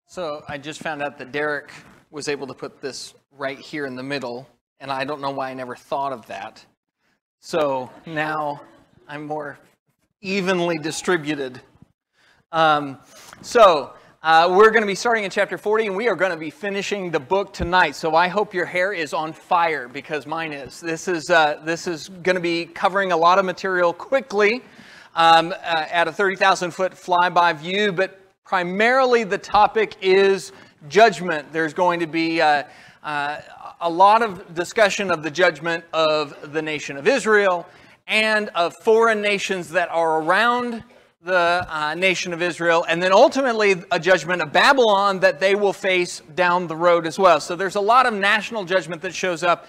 So I just found out that Derek was able to put this right here in the middle, and I don't know why I never thought of that. So now I'm more evenly distributed. We're going to be starting in chapter 40, and we are going to be finishing the book tonight. So I hope your hair is on fire, because mine is. This is going to be covering a lot of material quickly at a 30,000-foot flyby view, but primarily the topic is judgment. There's going to be a lot of discussion of the judgment of the nation of Israel and of foreign nations that are around the nation of Israel, and then ultimately a judgment of Babylon that they will face down the road as well. So there's a lot of national judgment that shows up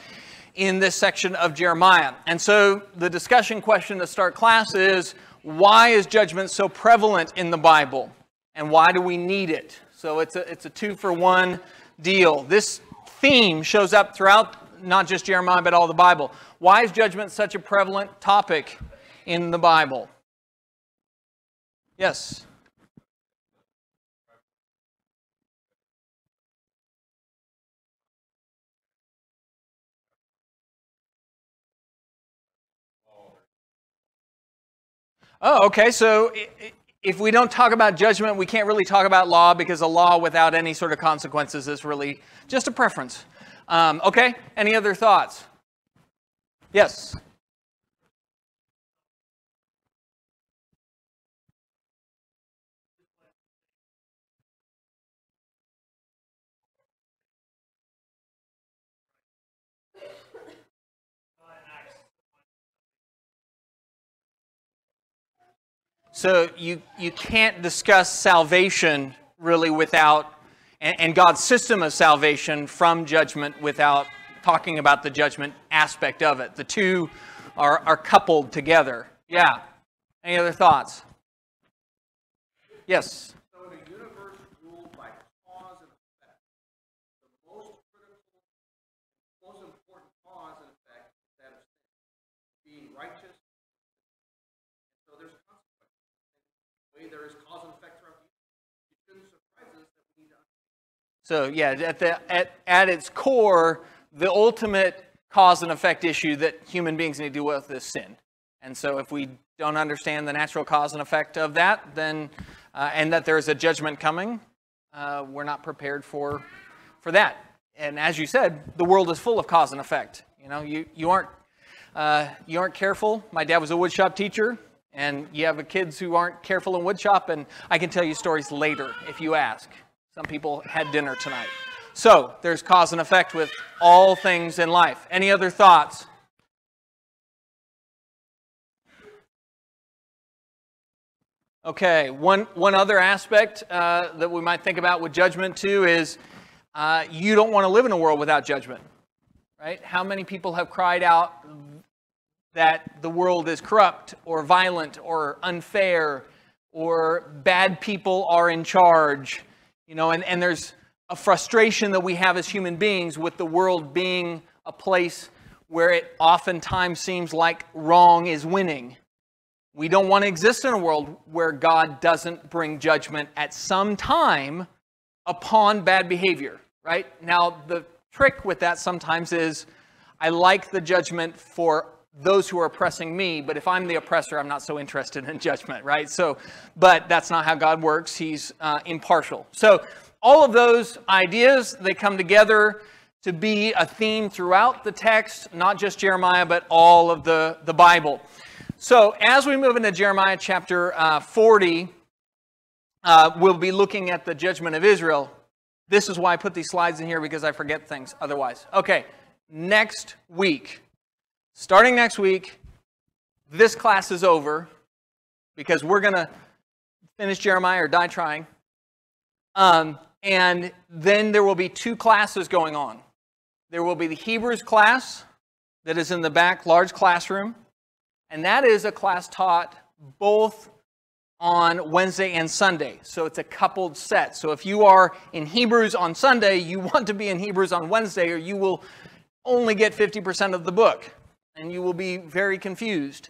in this section of Jeremiah. And so the discussion question to start class is, why is judgment so prevalent in the Bible? And why do we need it? So it's a two-for-one deal. This theme shows up throughout not just Jeremiah, but all the Bible. Why is judgment such a prevalent topic in the Bible? Yes? Oh, okay. So if we don't talk about judgment, we can't really talk about law, because a law without any sort of consequences is really just a preference. Okay. Any other thoughts? Yes. So you can't discuss salvation really without, and God's system of salvation from judgment without talking about the judgment aspect of it. The two are coupled together. Yeah. Any other thoughts? Yes. So in a universe ruled by cause and effect, the most critical, most important cause and effect is that of sin, being righteous. So there's consequences. The way there is cause and effect throughout the universe, it shouldn't surprise us that we need to understand. So yeah, at its core, the ultimate cause and effect issue that human beings need to deal with is sin. And so if we don't understand the natural cause and effect of that, then and that there is a judgment coming, we're not prepared for that. And as you said, the world is full of cause and effect. You know, you aren't careful. My dad was a woodshop teacher, and you have kids who aren't careful in woodshop, and I can tell you stories later if you ask. Some people had dinner tonight. So there's cause and effect with all things in life. Any other thoughts? Okay, one other aspect that we might think about with judgment too is you don't want to live in a world without judgment, right? How many people have cried out that the world is corrupt or violent or unfair or bad people are in charge, you know, and there's a frustration that we have as human beings with the world being a place where it oftentimes seems like wrong is winning. We don't want to exist in a world where God doesn't bring judgment at some time upon bad behavior, right? Now, the trick with that sometimes is I like the judgment for those who are oppressing me, but if I'm the oppressor, I'm not so interested in judgment, right? So, but that's not how God works. He's impartial. So all of those ideas, they come together to be a theme throughout the text, not just Jeremiah, but all of the Bible. So as we move into Jeremiah chapter 40, we'll be looking at the judgment of Israel. This is why I put these slides in here, because I forget things otherwise. Okay, next week. Starting next week, this class is over, because we're going to finish Jeremiah or die trying. And then there will be two classes going on. There will be the Hebrews class that is in the back, large classroom. And that is a class taught both on Wednesday and Sunday. So it's a coupled set. So if you are in Hebrews on Sunday, you want to be in Hebrews on Wednesday, or you will only get 50% of the book. And you will be very confused.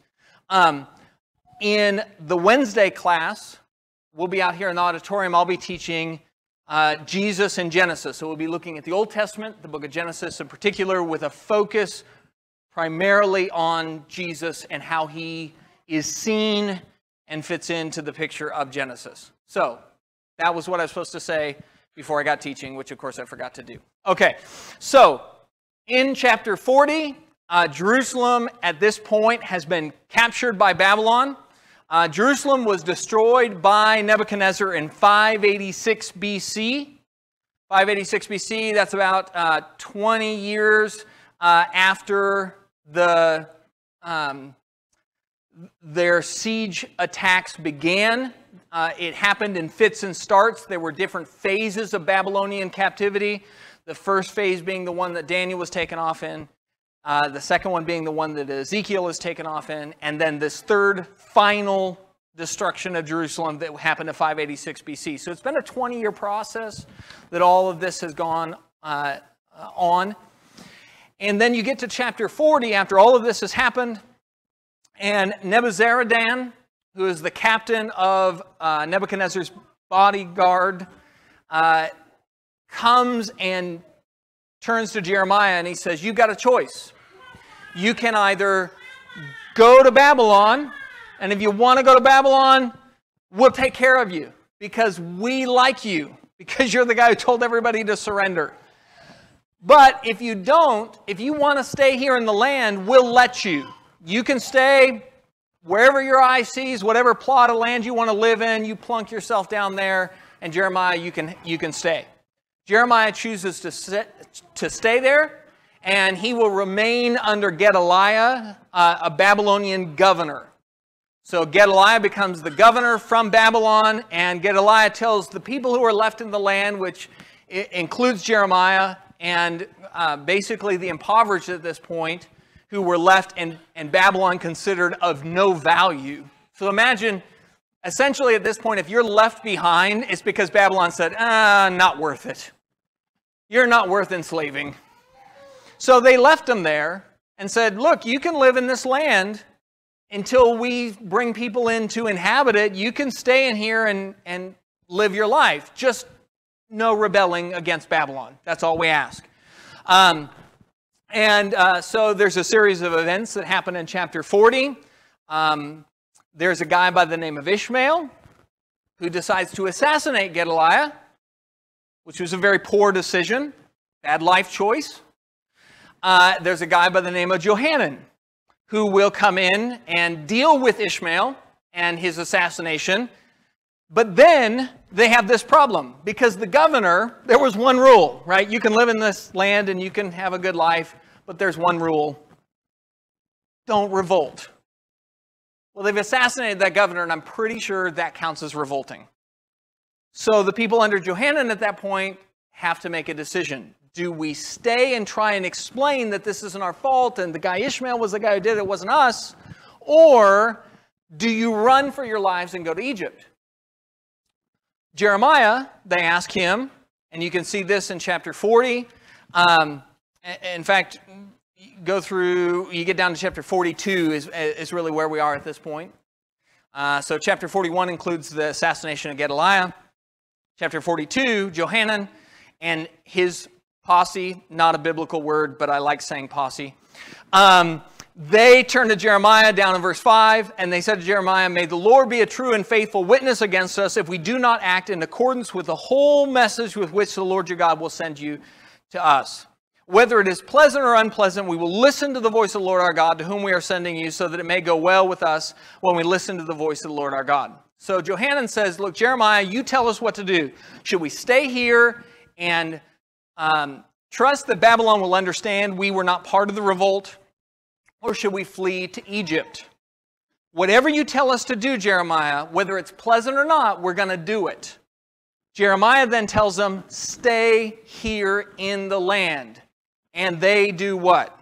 In the Wednesday class, we'll be out here in the auditorium. I'll be teaching Jesus in Genesis. So we'll be looking at the Old Testament, the book of Genesis in particular, with a focus primarily on Jesus and how he is seen and fits into the picture of Genesis. So that was what I was supposed to say before I got teaching, which of course I forgot to do. Okay, so in chapter 40, Jerusalem at this point has been captured by Babylon. Jerusalem was destroyed by Nebuchadnezzar in 586 BC. 586 BC, that's about 20 years after their siege attacks began. It happened in fits and starts. There were different phases of Babylonian captivity. The first phase being the one that Daniel was taken off in. The second one being the one that Ezekiel was taken off in. And then this third final destruction of Jerusalem that happened in 586 BC. So it's been a 20-year process that all of this has gone on. And then you get to chapter 40 after all of this has happened. And Nebuzaradan, who is the captain of Nebuchadnezzar's bodyguard, comes and turns to Jeremiah and he says, you've got a choice. You can either go to Babylon, and if you want to go to Babylon, we'll take care of you because we like you, because you're the guy who told everybody to surrender. But if you don't, if you want to stay here in the land, we'll let you. You can stay wherever your eye sees, whatever plot of land you want to live in, you plunk yourself down there, and Jeremiah, you can stay. Jeremiah chooses to stay there, and he will remain under Gedaliah, a Babylonian governor. So Gedaliah becomes the governor from Babylon, and Gedaliah tells the people who are left in the land, which includes Jeremiah, and basically the impoverished at this point, who were left in Babylon considered of no value. So imagine, essentially at this point, if you're left behind, it's because Babylon said, not worth it. You're not worth enslaving. So they left them there and said, look, you can live in this land until we bring people in to inhabit it. You can stay in here and live your life. Just no rebelling against Babylon. That's all we ask. So there's a series of events that happen in chapter 40. There's a guy by the name of Ishmael who decides to assassinate Gedaliah, which was a very poor decision, bad life choice. There's a guy by the name of Johanan who will come in and deal with Ishmael and his assassination. But then they have this problem because the governor, there was one rule, right? You can live in this land and you can have a good life, but there's one rule. Don't revolt. Well, they've assassinated that governor, and I'm pretty sure that counts as revolting. So the people under Johanan at that point have to make a decision. Do we stay and try and explain that this isn't our fault and the guy Ishmael was the guy who did it, it wasn't us? Or do you run for your lives and go to Egypt? Jeremiah, they ask him, and you can see this in chapter 40. In fact, you get down to chapter 42 is really where we are at this point. So chapter 41 includes the assassination of Gedaliah. Chapter 42, Johanan and his posse, not a biblical word, but I like saying posse. They turned to Jeremiah down in verse 5, and they said to Jeremiah, may the Lord be a true and faithful witness against us if we do not act in accordance with the whole message with which the Lord your God will send you to us. Whether it is pleasant or unpleasant, we will listen to the voice of the Lord our God, to whom we are sending you, so that it may go well with us when we listen to the voice of the Lord our God. So Johanan says, look, Jeremiah, you tell us what to do. Should we stay here and trust that Babylon will understand we were not part of the revolt? Or should we flee to Egypt? Whatever you tell us to do, Jeremiah, whether it's pleasant or not, we're going to do it. Jeremiah then tells them, stay here in the land. And they do what?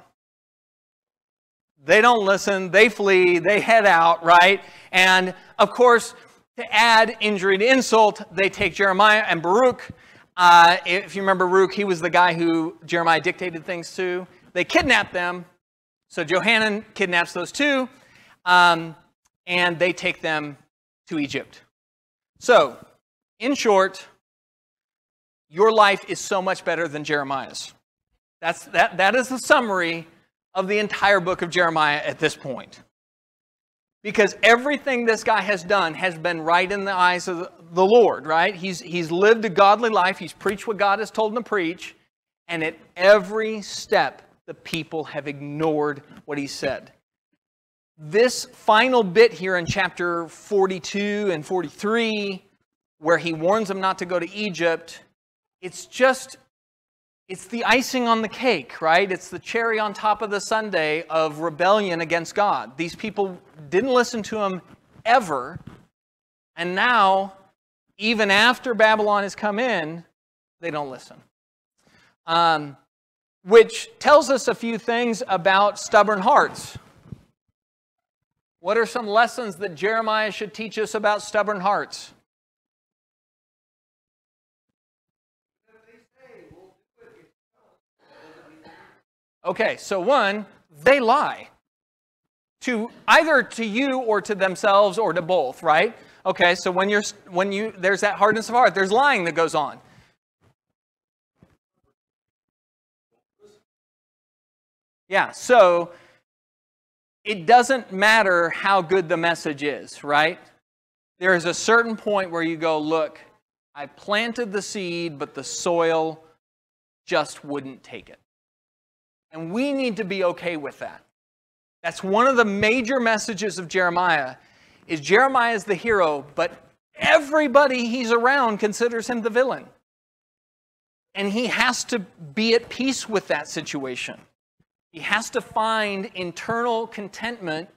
They don't listen, they flee, they head out, right? And of course, to add injury to insult, they take Jeremiah and Baruch. If you remember Baruch, he was the guy who Jeremiah dictated things to. They kidnap them. So Johanan kidnaps those two, and they take them to Egypt. So, in short, your life is so much better than Jeremiah's. That is the summary of the entire book of Jeremiah at this point. Because everything this guy has done has been right in the eyes of the Lord, right? He's lived a godly life. He's preached what God has told him to preach. And at every step, the people have ignored what he said. This final bit here in chapter 42 and 43, where he warns them not to go to Egypt, it's the icing on the cake, right? It's the cherry on top of the sundae of rebellion against God. These people didn't listen to him ever, and now, even after Babylon has come in, they don't listen. Which tells us a few things about stubborn hearts. What are some lessons that Jeremiah should teach us about stubborn hearts? Okay, so one, they lie. Either to you or to themselves or to both, right? Okay, so when there's that hardness of heart, there's lying that goes on. Yeah, so it doesn't matter how good the message is, right? There is a certain point where you go, look, I planted the seed, but the soil just wouldn't take it. And we need to be okay with that. That's one of the major messages of Jeremiah, is Jeremiah is the hero, but everybody he's around considers him the villain. And he has to be at peace with that situation. He has to find internal contentment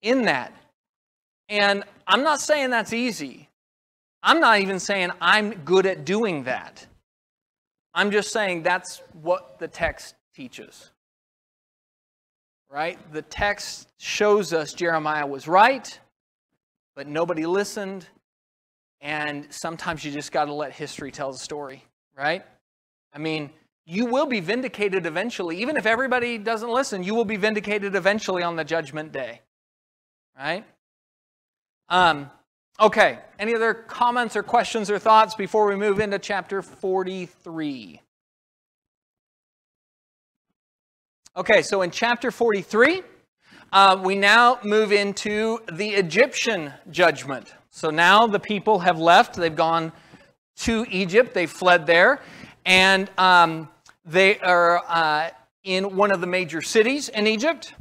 in that. And I'm not saying that's easy. I'm not even saying I'm good at doing that. I'm just saying that's what the text teaches. Right? The text shows us Jeremiah was right, but nobody listened. And sometimes you just got to let history tell the story. Right? I mean, you will be vindicated eventually. Even if everybody doesn't listen, you will be vindicated eventually on the judgment day. Right? Okay. Any other comments or questions or thoughts before we move into chapter 43? Okay, so in chapter 43, we now move into the Egyptian judgment. So now the people have left. They've gone to Egypt. They've fled there. And they are in one of the major cities in Egypt.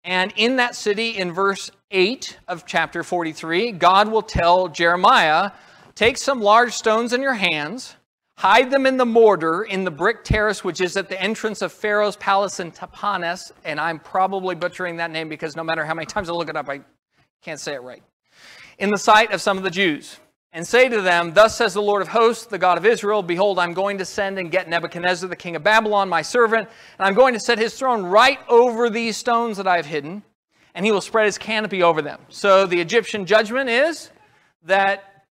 And in that city, in verse 8 of chapter 43, God will tell Jeremiah, take some large stones in your hands, hide them in the mortar in the brick terrace, which is at the entrance of Pharaoh's palace in Tapanes. And I'm probably butchering that name because no matter how many times I look it up, I can't say it right. In the sight of some of the Jews. And say to them, thus says the Lord of hosts, the God of Israel, behold, I'm going to send and get Nebuchadnezzar, the king of Babylon, my servant, and I'm going to set his throne right over these stones that I have hidden, and he will spread his canopy over them. So the Egyptian judgment is that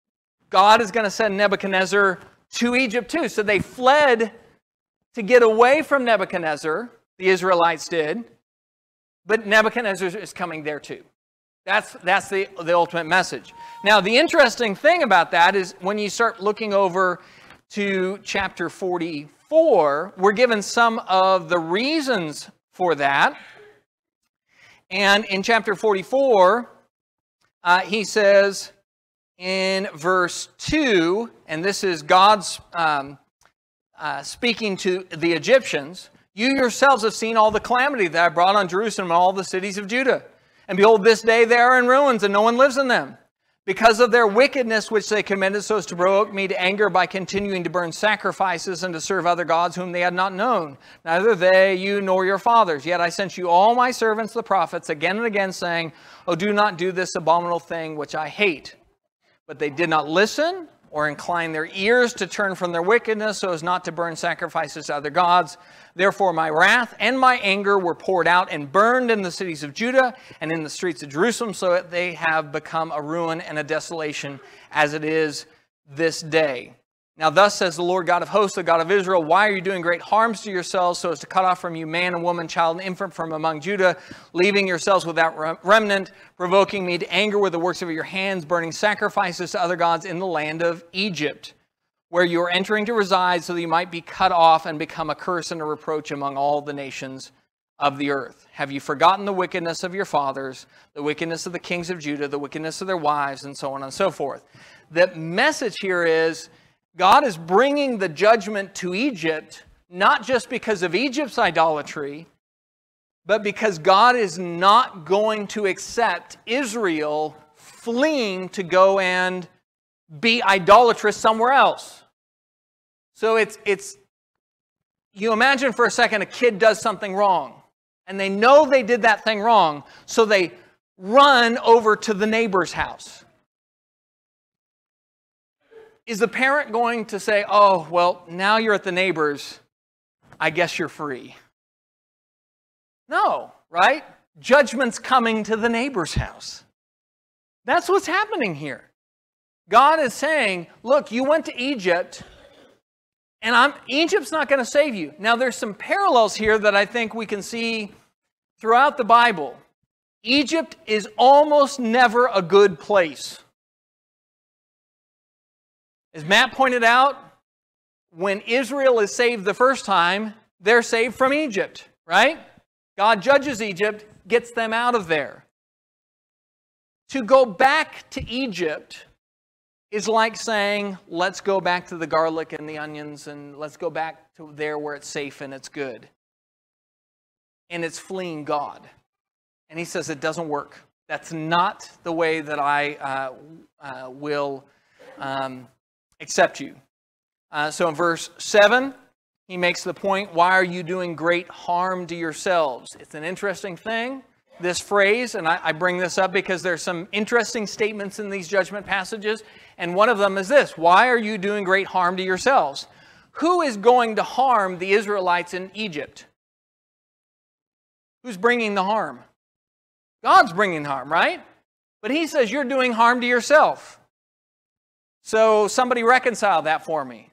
God is going to send Nebuchadnezzar to Egypt too. So they fled to get away from Nebuchadnezzar, the Israelites did, but Nebuchadnezzar is coming there too. That's the ultimate message. Now, the interesting thing about that is when you start looking over to chapter 44, we're given some of the reasons for that. And in chapter 44, he says in verse 2, and this is God's speaking to the Egyptians, you yourselves have seen all the calamity that I brought on Jerusalem and all the cities of Judah. And behold, this day they are in ruins, and no one lives in them. Because of their wickedness which they committed, so as to provoke me to anger by continuing to burn sacrifices and to serve other gods whom they had not known. Neither they, you, nor your fathers. Yet I sent you all my servants, the prophets, again and again, saying, oh, do not do this abominable thing which I hate. But they did not listen or incline their ears to turn from their wickedness, so as not to burn sacrifices to other gods. Therefore my wrath and my anger were poured out and burned in the cities of Judah and in the streets of Jerusalem, so that they have become a ruin and a desolation as it is this day. Now thus says the Lord God of hosts, the God of Israel, why are you doing great harms to yourselves, so as to cut off from you man and woman, child and infant from among Judah, leaving yourselves without remnant, provoking me to anger with the works of your hands, burning sacrifices to other gods in the land of Egypt? where you are entering to reside, so that you might be cut off and become a curse and a reproach among all the nations of the earth. Have you forgotten the wickedness of your fathers, the wickedness of the kings of Judah, the wickedness of their wives, and so on and so forth? The message here is God is bringing the judgment to Egypt, not just because of Egypt's idolatry, but because God is not going to accept Israel fleeing to go and be idolatrous somewhere else. So you imagine for a second a kid does something wrong, and they know they did that thing wrong, so they run over to the neighbor's house. Is the parent going to say, oh, well, now you're at the neighbor's, I guess you're free? No, right? Judgment's coming to the neighbor's house. That's what's happening here. God is saying, look, you went to Egypt, and Egypt's not going to save you. Now, there's some parallels here that I think we can see throughout the Bible. Egypt is almost never a good place. As Matt pointed out, when Israel is saved the first time, they're saved from Egypt, right? God judges Egypt, gets them out of there. To go back to Egypt is like saying, let's go back to the garlic and the onions, and let's go back to there where it's safe and it's good. And it's fleeing God. And he says it doesn't work. That's not the way that I will accept you. So in verse 7, he makes the point, why are you doing great harm to yourselves? It's an interesting thing, this phrase, and I bring this up because there's some interesting statements in these judgment passages, and one of them is this: why are you doing great harm to yourselves? Who is going to harm the Israelites in Egypt? Who's bringing the harm? God's bringing the harm, right? But he says you're doing harm to yourself. So somebody reconcile that for me.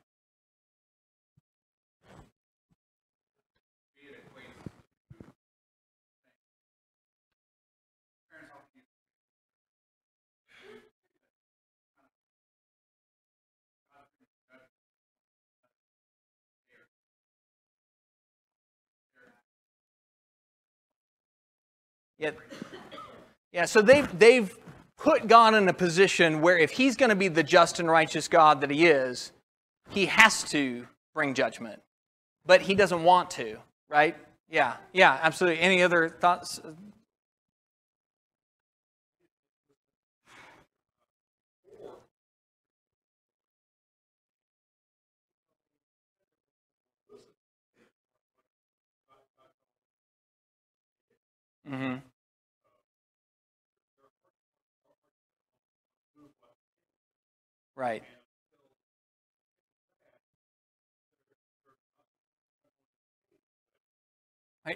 Yeah, so they've put God in a position where if he's going to be the just and righteous God that he is, he has to bring judgment. But he doesn't want to, right? Yeah, absolutely. Any other thoughts? Mm-hmm. Right.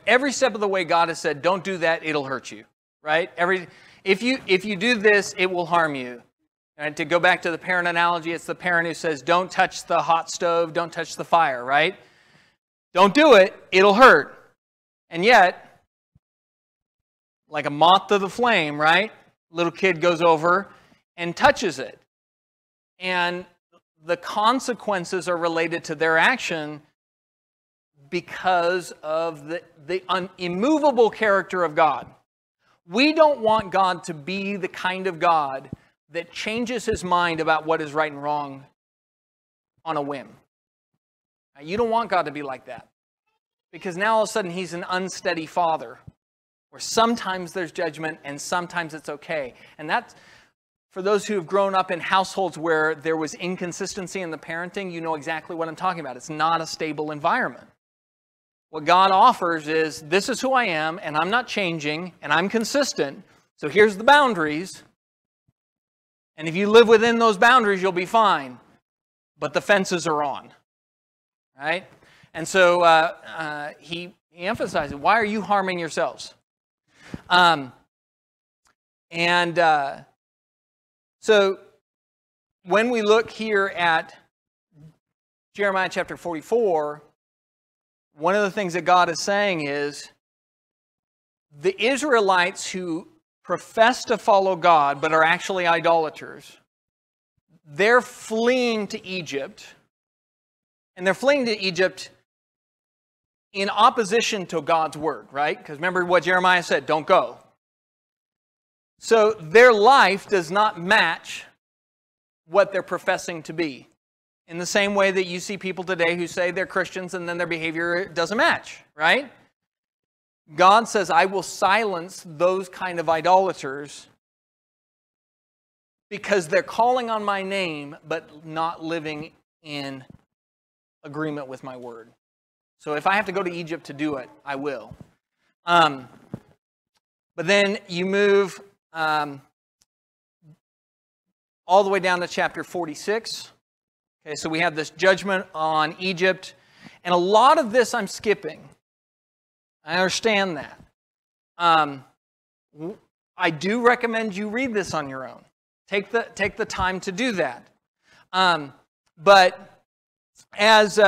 Every step of the way, God has said, don't do that, it'll hurt you. Right? If you do this, it will harm you. And to go back to the parent analogy, it's the parent who says, don't touch the hot stove, don't touch the fire, right? Don't do it, it'll hurt. And yet, like a moth to the flame, right? Little kid goes over and touches it. And the consequences are related to their action because of the immovable character of God. We don't want God to be the kind of God that changes his mind about what is right and wrong on a whim. Now, you don't want God to be like that, because now all of a sudden he's an unsteady father, where sometimes there's judgment and sometimes it's okay. And that's, for those who have grown up in households where there was inconsistency in the parenting, you know exactly what I'm talking about. It's not a stable environment. What God offers is, this is who I am, and I'm not changing, and I'm consistent, so here's the boundaries. And if you live within those boundaries, you'll be fine. But the fences are on. Right? And so he emphasizes, why are you harming yourselves? So when we look here at Jeremiah chapter 44, one of the things that God is saying is, the Israelites who profess to follow God but are actually idolaters, they're fleeing to Egypt, And they're fleeing to Egypt in opposition to God's word, right? Because remember what Jeremiah said, don't go. So their life does not match what they're professing to be. In the same way that you see people today who say they're Christians and then their behavior doesn't match, right? God says, I will silence those kind of idolaters because they're calling on my name but not living in agreement with my word. So if I have to go to Egypt to do it, I will. But then you move all the way down to chapter 46. Okay, so we have this judgment on Egypt. And a lot of this I'm skipping. I understand that. I do recommend you read this on your own. Take the time to do that. But as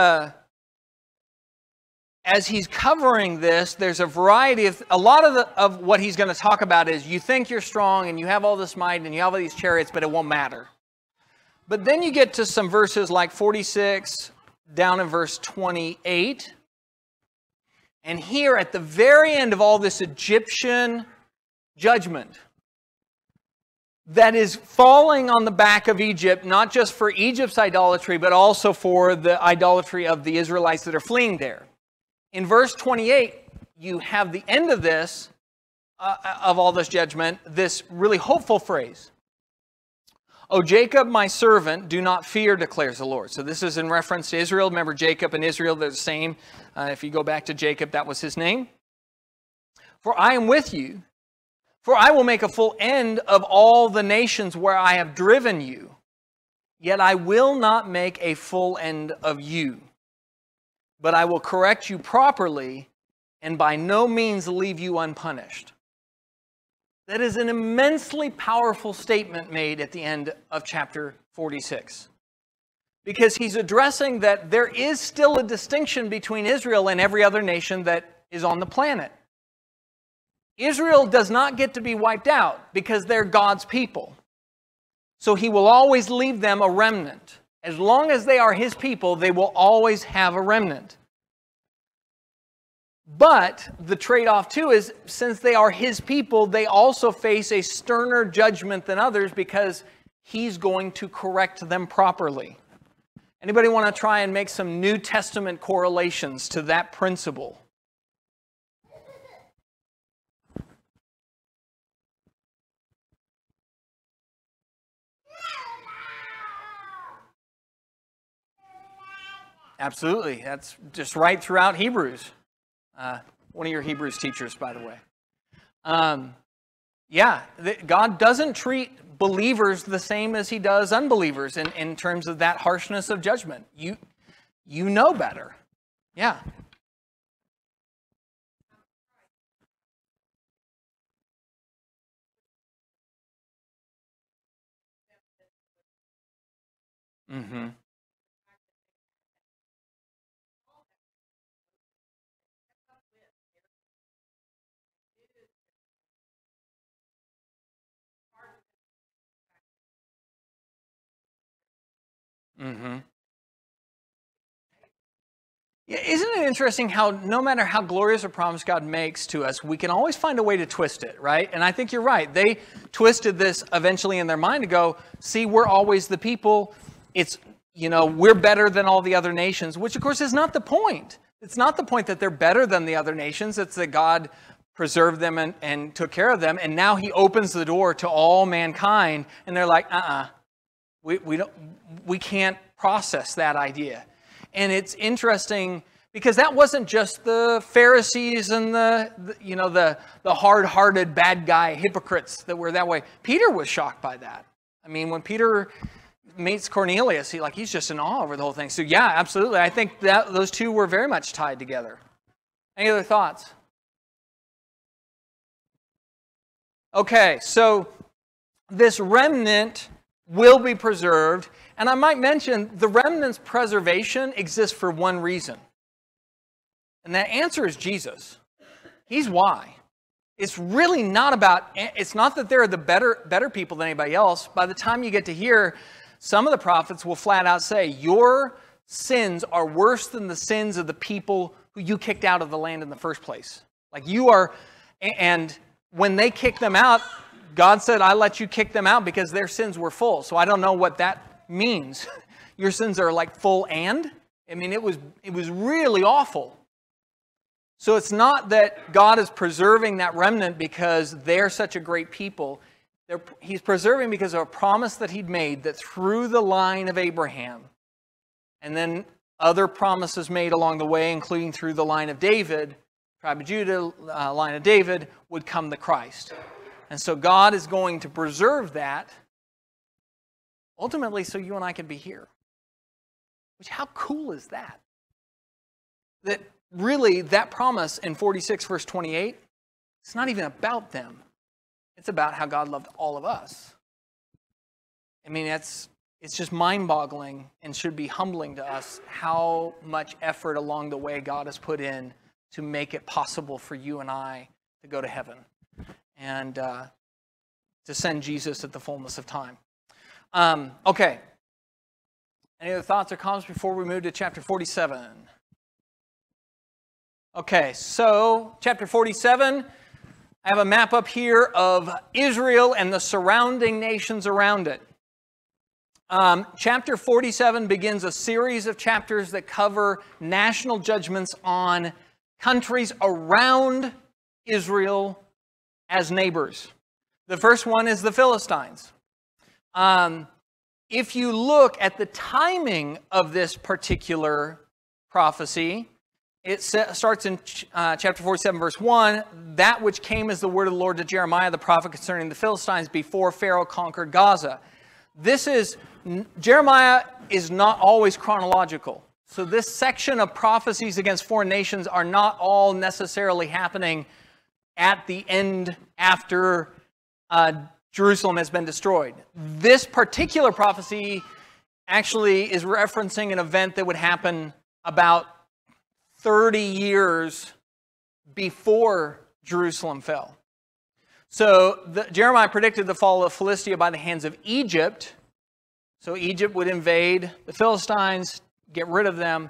he's covering this, there's a variety of, a lot of what he's going to talk about is you think you're strong and you have all this might and you have all these chariots, but it won't matter. But then you get to some verses like 46 down in verse 28. And here at the very end of all this Egyptian judgment that is falling on the back of Egypt, not just for Egypt's idolatry, but also for the idolatry of the Israelites that are fleeing there. In verse 28, you have the end of this, of all this judgment, this really hopeful phrase. O Jacob, my servant, do not fear, declares the Lord. So this is in reference to Israel. Remember, Jacob and Israel, they're the same. If you go back to Jacob, that was his name. For I am with you. For I will make a full end of all the nations where I have driven you. Yet I will not make a full end of you. But I will correct you properly and by no means leave you unpunished. That is an immensely powerful statement made at the end of chapter 46. Because he's addressing that there is still a distinction between Israel and every other nation that is on the planet. Israel does not get to be wiped out because they're God's people. So he will always leave them a remnant. As long as they are his people, they will always have a remnant. But the trade-off too is, since they are his people, they also face a sterner judgment than others because he's going to correct them properly. Anybody want to try and make some New Testament correlations to that principle? Absolutely. That's just right throughout Hebrews. One of your Hebrews teachers, by the way. Yeah, God doesn't treat believers the same as he does unbelievers in terms of that harshness of judgment. You know better. Yeah. Mm-hmm. Mm-hmm. Yeah, isn't it interesting how no matter how glorious a promise God makes to us, we can always find a way to twist it, right? And I think you're right. They twisted this eventually in their mind to go, see, we're always the people. It's, we're better than all the other nations, which of course is not the point. It's not the point that they're better than the other nations. It's that God preserved them and took care of them. And now he opens the door to all mankind. And they're like, we can't process that idea. And it's interesting because that wasn't just the Pharisees and the hard-hearted bad guy hypocrites that were that way. Peter was shocked by that. I mean, when Peter meets Cornelius, he's just in awe over the whole thing. So yeah, absolutely. I think that those two were very much tied together. Any other thoughts? Okay, so this remnant will be preserved. And I might mention, the remnant's preservation exists for one reason. And that answer is Jesus. He's why. It's really not about, it's not that they're the better people than anybody else. By the time you get to here, some of the prophets will flat out say, your sins are worse than the sins of the people who you kicked out of the land in the first place. Like you are, and when they kicked them out, God said, I let you kick them out because their sins were full. So I don't know what that means. Your sins are like full and? I mean, it was really awful. So it's not that God is preserving that remnant because they're such a great people. He's preserving because of a promise that he'd made that through the line of Abraham, and then other promises made along the way, including through the line of David, tribe of Judah, line of David, would come the Christ. And so God is going to preserve that, ultimately so you and I could be here. Which, how cool is that? That really, that promise in 46 verse 28, it's not even about them. It's about how God loved all of us. I mean, it's just mind-boggling and should be humbling to us how much effort along the way God has put in to make it possible for you and I to go to heaven and to send Jesus at the fullness of time. Okay. Any other thoughts or comments before we move to chapter 47? Okay, so chapter 47, I have a map up here of Israel and the surrounding nations around it. Chapter 47 begins a series of chapters that cover national judgments on countries around Israel as neighbors. The first one is the Philistines. If you look at the timing of this particular prophecy, it starts in chapter 47, verse 1, that which came as the word of the Lord to Jeremiah the prophet concerning the Philistines before Pharaoh conquered Gaza. Jeremiah is not always chronological. So this section of prophecies against foreign nations are not all necessarily happening at the end after Jerusalem has been destroyed. This particular prophecy actually is referencing an event that would happen about 30 years before Jerusalem fell. So Jeremiah predicted the fall of Philistia by the hands of Egypt. So Egypt would invade the Philistines, get rid of them.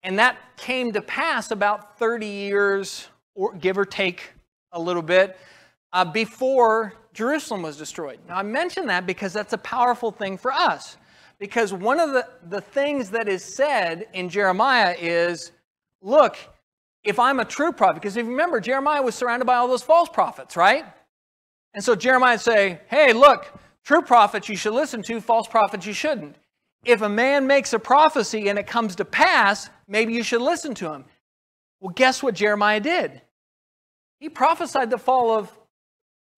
And that came to pass about 30 years, or give or take a little bit, before Jerusalem was destroyed. Now I mention that because that's a powerful thing for us. Because one of the things that is said in Jeremiah is, look, if I'm a true prophet, because if you remember, Jeremiah was surrounded by all those false prophets, right? And so Jeremiah would say, hey, look, true prophets you should listen to, false prophets you shouldn't. If a man makes a prophecy and it comes to pass, maybe you should listen to him. Well, guess what Jeremiah did? He prophesied the fall of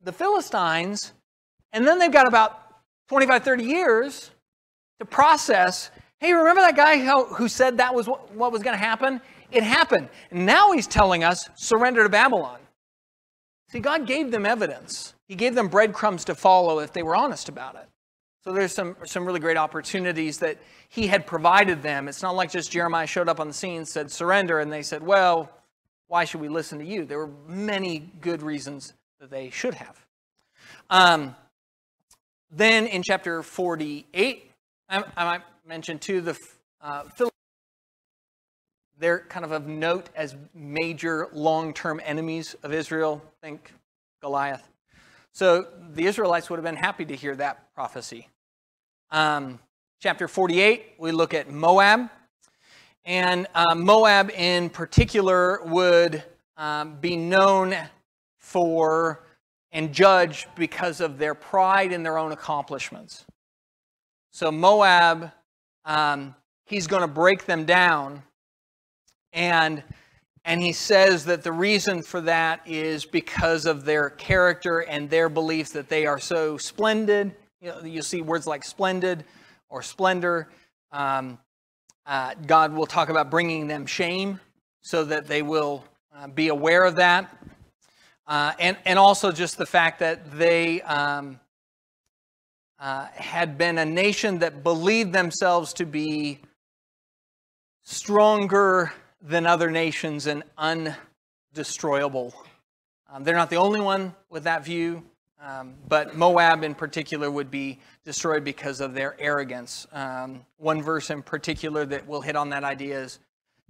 the Philistines, and then they've got about 25, 30 years to process, hey, remember that guy who said that was what was going to happen? It happened. And now he's telling us, surrender to Babylon. See, God gave them evidence. He gave them breadcrumbs to follow if they were honest about it. So there's some really great opportunities that he had provided them. It's not like just Jeremiah showed up on the scene and said, surrender, and they said, well, why should we listen to you? There were many good reasons that they should have. Then in chapter 48, I might mention too, the Philistines. They're kind of note as major long-term enemies of Israel. Think Goliath. So the Israelites would have been happy to hear that prophecy. Chapter 48, we look at Moab. And Moab in particular would be known for and judged because of their pride in their own accomplishments. So Moab, he's going to break them down. And he says that the reason for that is because of their character and their beliefs that they are so splendid. You see words like splendid or splendor. God will talk about bringing them shame so that they will be aware of that. And also just the fact that they had been a nation that believed themselves to be stronger than other nations and undestroyable. They're not the only one with that view. But Moab in particular would be destroyed because of their arrogance. One verse in particular that will hit on that idea is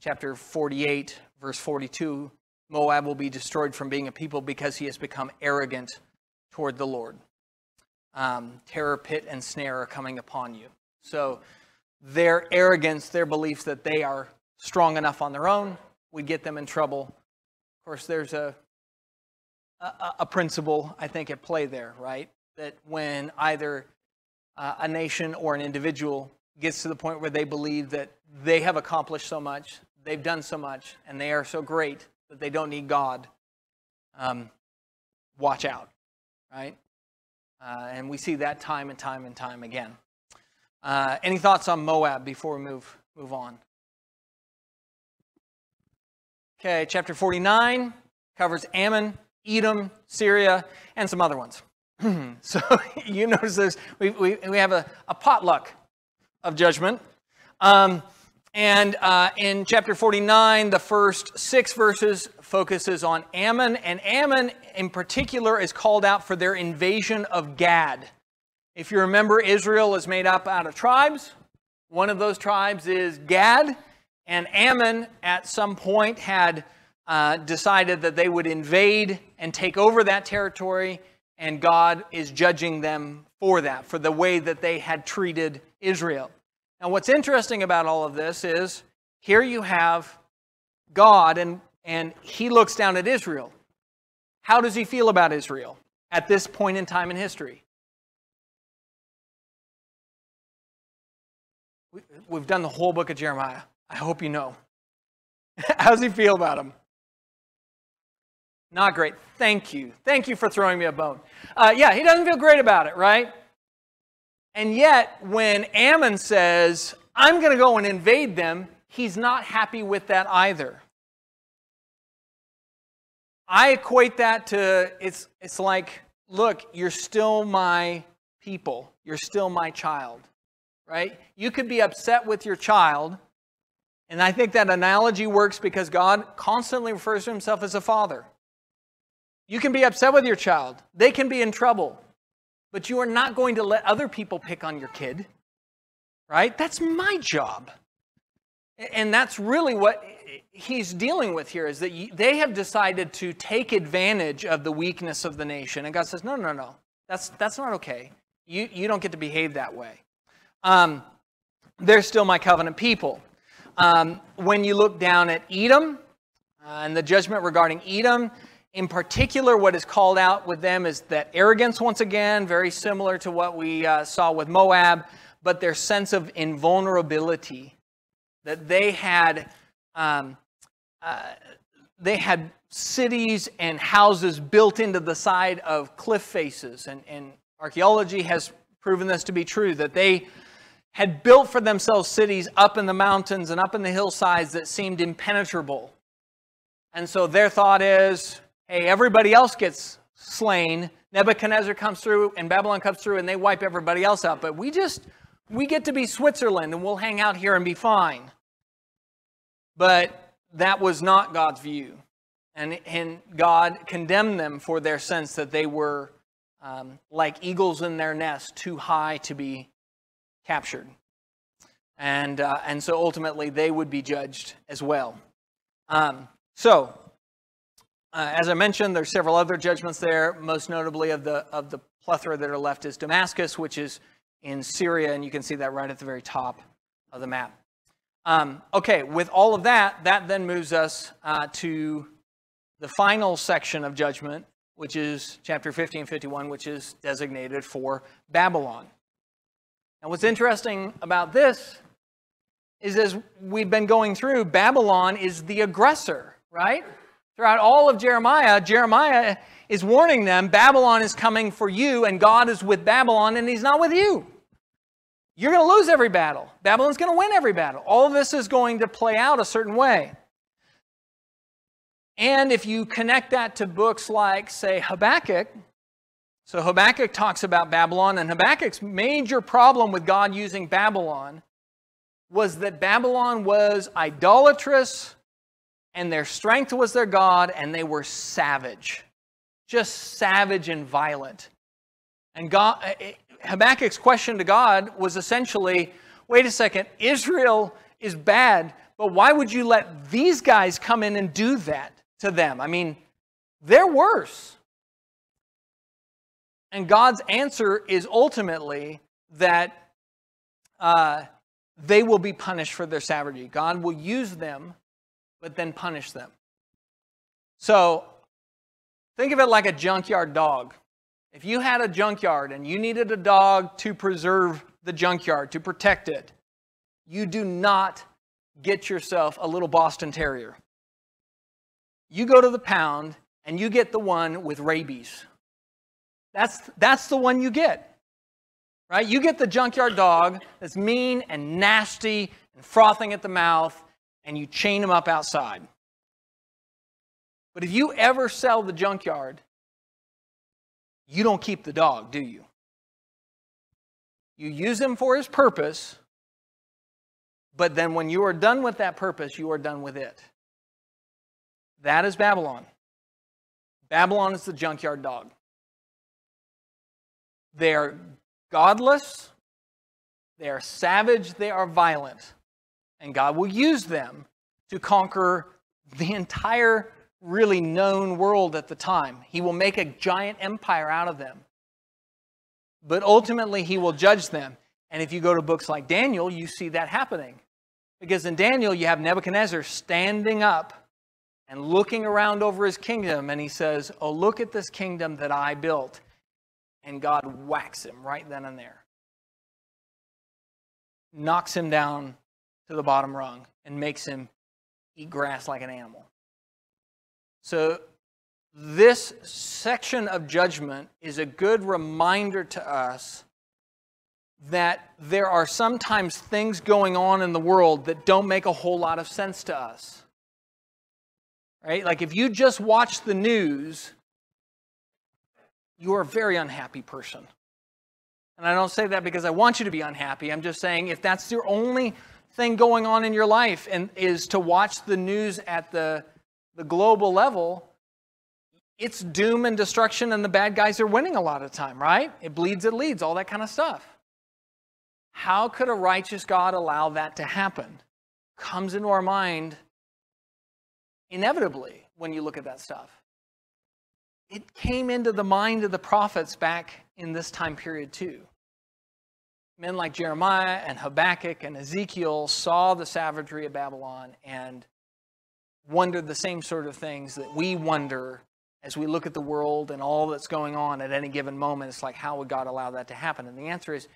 chapter 48, verse 42. Moab will be destroyed from being a people because he has become arrogant toward the Lord. Terror, pit, and snare are coming upon you. So their arrogance, their beliefs that they are strong enough on their own, would get them in trouble. Of course, there's a principle, I think, at play there, right? That when either a nation or an individual gets to the point where they believe that they have accomplished so much, they've done so much, and they are so great that they don't need God, watch out, right? And we see that time and time and time again. Any thoughts on Moab before we move on? Okay, chapter 49 covers Ammon, Edom, Syria, and some other ones. So you notice we have a potluck of judgment. And in chapter 49, the first 6 verses focuses on Ammon. And Ammon in particular is called out for their invasion of Gad. If you remember, Israel is made up out of tribes. One of those tribes is Gad. And Ammon at some point had decided that they would invade and take over that territory. And God is judging them for that, for the way that they had treated Israel. Now, what's interesting about all of this is here you have God, and he looks down at Israel. How does he feel about Israel at this point in time in history? We've done the whole book of Jeremiah. I hope you know. How does he feel about them? Not great. Thank you. Thank you for throwing me a bone. Yeah, he doesn't feel great about it, right? And yet, when Ammon says, I'm going to go and invade them, he's not happy with that either. I equate that to, it's like, look, you're still my people. You're still my child, right? You could be upset with your child, and I think that analogy works because God constantly refers to himself as a father. You can be upset with your child. They can be in trouble. But you are not going to let other people pick on your kid, right? That's my job. And that's really what he's dealing with here, is that they have decided to take advantage of the weakness of the nation. And God says, no, no, no. That's not okay. You don't get to behave that way. They're still my covenant people. When you look down at Edom and the judgment regarding Edom, in particular, what is called out with them is that arrogance, once again, very similar to what we saw with Moab, but their sense of invulnerability, that they had cities and houses built into the side of cliff faces, and archaeology has proven this to be true, that they had built for themselves cities up in the mountains and up in the hillsides that seemed impenetrable. And so their thought is, hey, everybody else gets slain. Nebuchadnezzar comes through and Babylon comes through and they wipe everybody else out. But we get to be Switzerland and we'll hang out here and be fine. But that was not God's view. And God condemned them for their sense that they were like eagles in their nest, too high to be captured. And so ultimately they would be judged as well. As I mentioned, there's several other judgments there. Most notably of the plethora that are left is Damascus, which is in Syria, and you can see that right at the very top of the map. Okay, with all of that then moves us to the final section of judgment, which is chapter 50 and 51, which is designated for Babylon. And what's interesting about this is, as we've been going through, Babylon is the aggressor, right? Throughout all of Jeremiah, Jeremiah is warning them, Babylon is coming for you, and God is with Babylon, and he's not with you. You're going to lose every battle. Babylon's going to win every battle. All of this is going to play out a certain way. And if you connect that to books like, say, Habakkuk, so Habakkuk talks about Babylon, and Habakkuk's major problem with God using Babylon was that Babylon was idolatrous, and their strength was their God, and they were savage. Just savage and violent. And Habakkuk's question to God was essentially, wait a second, Israel is bad, but why would you let these guys come in and do that to them? I mean, they're worse. And God's answer is ultimately that they will be punished for their savagery. God will use them, but then punish them. So, think of it like a junkyard dog. If you had a junkyard and you needed a dog to preserve the junkyard, to protect it, you do not get yourself a little Boston Terrier. You go to the pound and you get the one with rabies. That's the one you get. Right? You get the junkyard dog that's mean and nasty and frothing at the mouth, and you chain him up outside. But if you ever sell the junkyard, you don't keep the dog, do you? You use him for his purpose, but then when you are done with that purpose, you are done with it. That is Babylon. Babylon is the junkyard dog. They are godless, they are savage, they are violent. And God will use them to conquer the entire really known world at the time. He will make a giant empire out of them. But ultimately, He will judge them. And if you go to books like Daniel, you see that happening. Because in Daniel, you have Nebuchadnezzar standing up and looking around over his kingdom, and he says, oh, look at this kingdom that I built. And God whacks him right then and there. Knocks him down to the bottom rung and makes him eat grass like an animal. So this section of judgment is a good reminder to us that there are sometimes things going on in the world that don't make a whole lot of sense to us. Right? Like if you just watch the news, you are a very unhappy person. And I don't say that because I want you to be unhappy. I'm just saying if that's your only thing going on in your life and is to watch the news at the global level, it's doom and destruction and the bad guys are winning a lot of the time, right? It bleeds, it leads, all that kind of stuff. How could a righteous God allow that to happen? Comes into our mind inevitably when you look at that stuff. It came into the mind of the prophets back in this time period too. Men like Jeremiah and Habakkuk and Ezekiel saw the savagery of Babylon and wondered the same sort of things that we wonder as we look at the world and all that's going on at any given moment. It's like, how would God allow that to happen? And the answer is,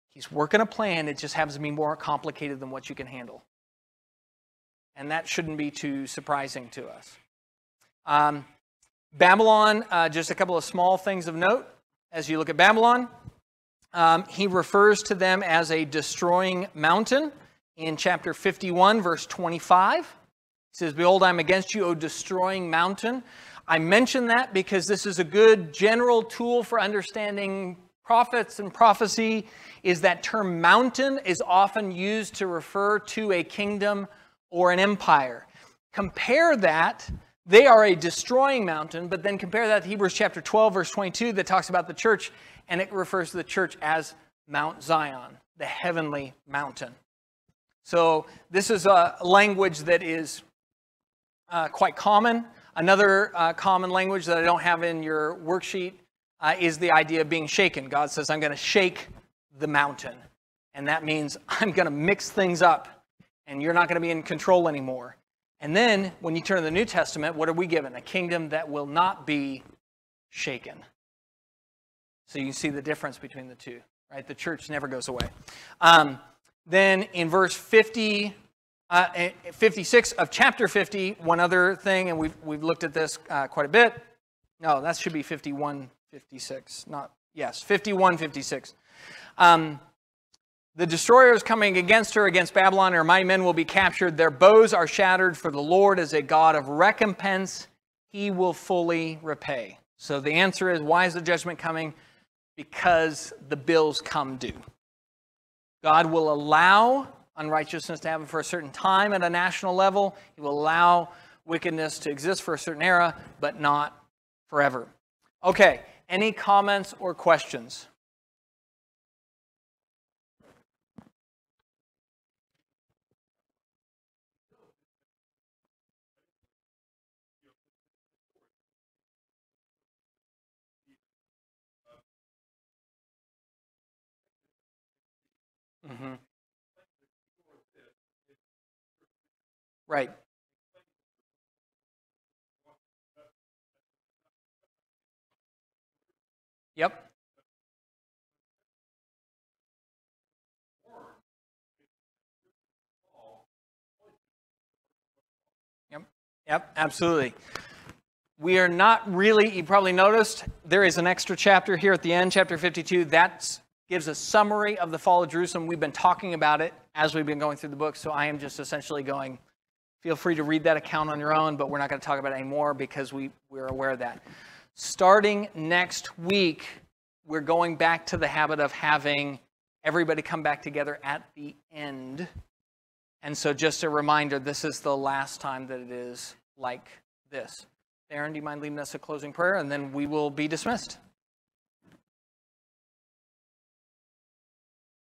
He's working a plan. It just happens to be more complicated than what you can handle. And that shouldn't be too surprising to us. Babylon, just a couple of small things of note. As you look at Babylon, he refers to them as a destroying mountain in chapter 51, verse 25. He says, behold, I'm against you, O destroying mountain. I mention that because this is a good general tool for understanding prophets and prophecy, is that term mountain is often used to refer to a kingdom or an empire. Compare that, they are a destroying mountain, but then compare that to Hebrews chapter 12, verse 22 that talks about the church, and it refers to the church as Mount Zion, the heavenly mountain. So this is a language that is quite common. Another common language that I don't have in your worksheet is the idea of being shaken. God says, I'm going to shake the mountain. And that means I'm going to mix things up, and you're not going to be in control anymore. And then, when you turn to the New Testament, what are we given? A kingdom that will not be shaken. So you can see the difference between the two, right? The church never goes away. Then in verse 56 of chapter 50, one other thing, and we've looked at this quite a bit. No, that should be 51, 56. Yes, 51, 56. The destroyer is coming against her, against Babylon. Her mighty men will be captured. Their bows are shattered, for the Lord is a God of recompense. He will fully repay. So the answer is, why is the judgment coming? Because the bills come due. God will allow unrighteousness to happen for a certain time at a national level. He will allow wickedness to exist for a certain era, but not forever. Okay, Any comments or questions? Mm-hmm. Right. Yep. Yep. Yep. Absolutely. We are not really, you probably noticed, there is an extra chapter here at the end, chapter 52. That gives a summary of the fall of Jerusalem. We've been talking about it as we've been going through the book, so I am just essentially going, feel free to read that account on your own, but we're not going to talk about it anymore because we're aware of that. Starting next week, we're going back to the habit of having everybody come back together at the end. And so just a reminder, this is the last time that it is like this. Aaron, do you mind leading us a closing prayer? And then we will be dismissed.